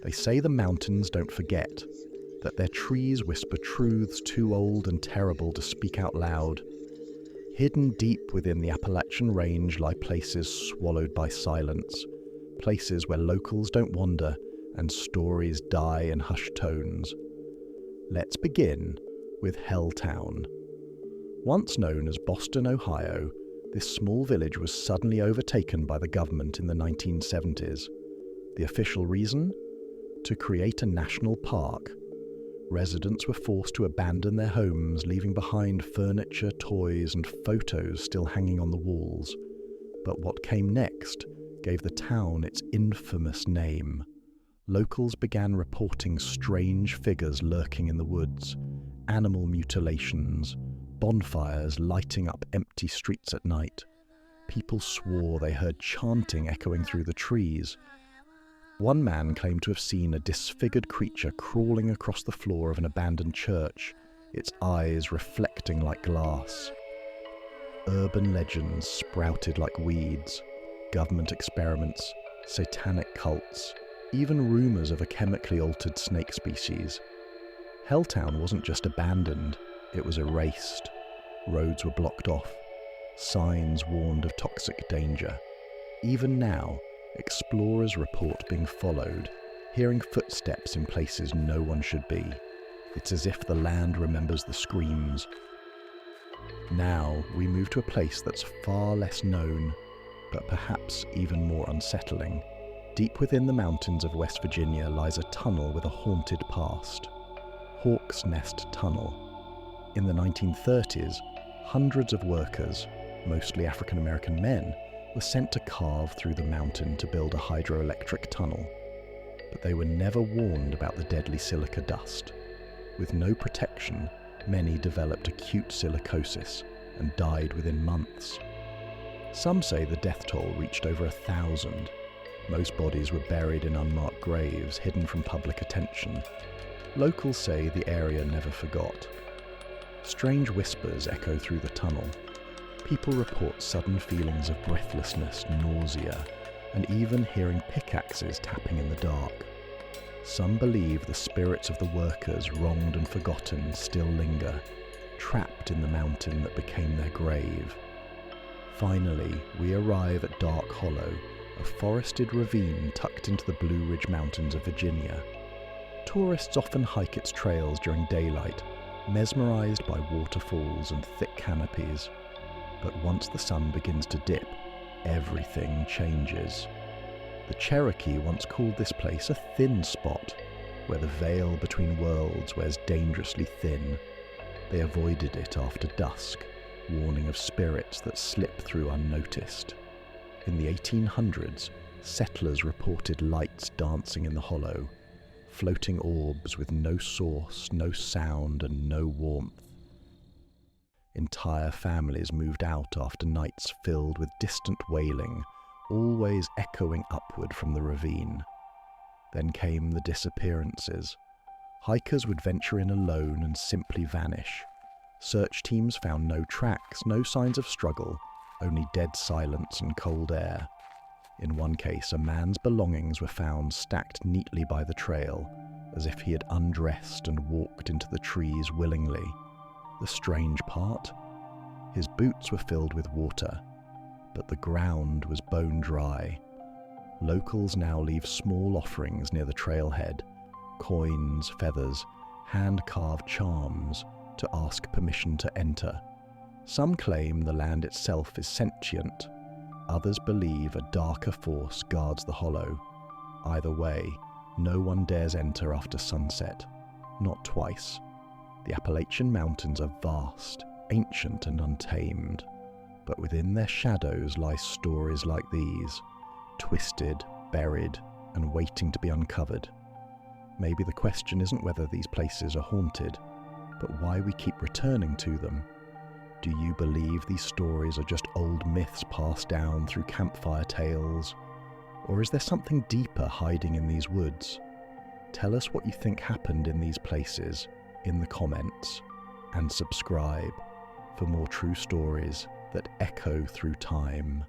They say the mountains don't forget, that their trees whisper truths too old and terrible to speak out loud. Hidden deep within the Appalachian range lie places swallowed by silence, places where locals don't wander and stories die in hushed tones. Let's begin with Helltown. Once known as Boston, Ohio, this small village was suddenly overtaken by the government in the 1970s. The official reason? To create a national park. Residents were forced to abandon their homes, leaving behind furniture, toys, and photos still hanging on the walls. But what came next gave the town its infamous name. Locals began reporting strange figures lurking in the woods, animal mutilations, bonfires lighting up empty streets at night. People swore they heard chanting echoing through the trees. One man claimed to have seen a disfigured creature crawling across the floor of an abandoned church, its eyes reflecting like glass. Urban legends sprouted like weeds, government experiments, satanic cults, even rumors of a chemically altered snake species. Helltown wasn't just abandoned, it was erased. Roads were blocked off. Signs warned of toxic danger. Even now, explorers report being followed, hearing footsteps in places no one should be. It's as if the land remembers the screams. Now, we move to a place that's far less known, but perhaps even more unsettling. Deep within the mountains of West Virginia lies a tunnel with a haunted past. Hawk's Nest Tunnel. In the 1930s, hundreds of workers, mostly African-American men, were sent to carve through the mountain to build a hydroelectric tunnel. But they were never warned about the deadly silica dust. With no protection, many developed acute silicosis and died within months. Some say the death toll reached over 1,000. Most bodies were buried in unmarked graves, hidden from public attention. Locals say the area never forgot. Strange whispers echo through the tunnel. People report sudden feelings of breathlessness, nausea, and even hearing pickaxes tapping in the dark. Some believe the spirits of the workers wronged and forgotten still linger, trapped in the mountain that became their grave. Finally, we arrive at Dark Hollow, a forested ravine tucked into the Blue Ridge Mountains of Virginia. Tourists often hike its trails during daylight, mesmerized by waterfalls and thick canopies. But once the sun begins to dip, everything changes. The Cherokee once called this place a thin spot, where the veil between worlds wears dangerously thin. They avoided it after dusk, warning of spirits that slip through unnoticed. In the 1800s, settlers reported lights dancing in the hollow, floating orbs with no source, no sound, and no warmth. Entire families moved out after nights filled with distant wailing, always echoing upward from the ravine. Then came the disappearances. Hikers would venture in alone and simply vanish. Search teams found no tracks, no signs of struggle, only dead silence and cold air. In one case, a man's belongings were found stacked neatly by the trail, as if he had undressed and walked into the trees willingly. The strange part? His boots were filled with water, but the ground was bone dry. Locals now leave small offerings near the trailhead, coins, feathers, hand-carved charms, to ask permission to enter. Some claim the land itself is sentient. Others believe a darker force guards the hollow. Either way, no one dares enter after sunset. Not twice. The Appalachian Mountains are vast, ancient and untamed. But within their shadows lie stories like these, twisted, buried, and waiting to be uncovered. Maybe the question isn't whether these places are haunted, but why we keep returning to them. Do you believe these stories are just old myths passed down through campfire tales? Or is there something deeper hiding in these woods? Tell us what you think happened in these places in the comments, and subscribe for more true stories that echo through time.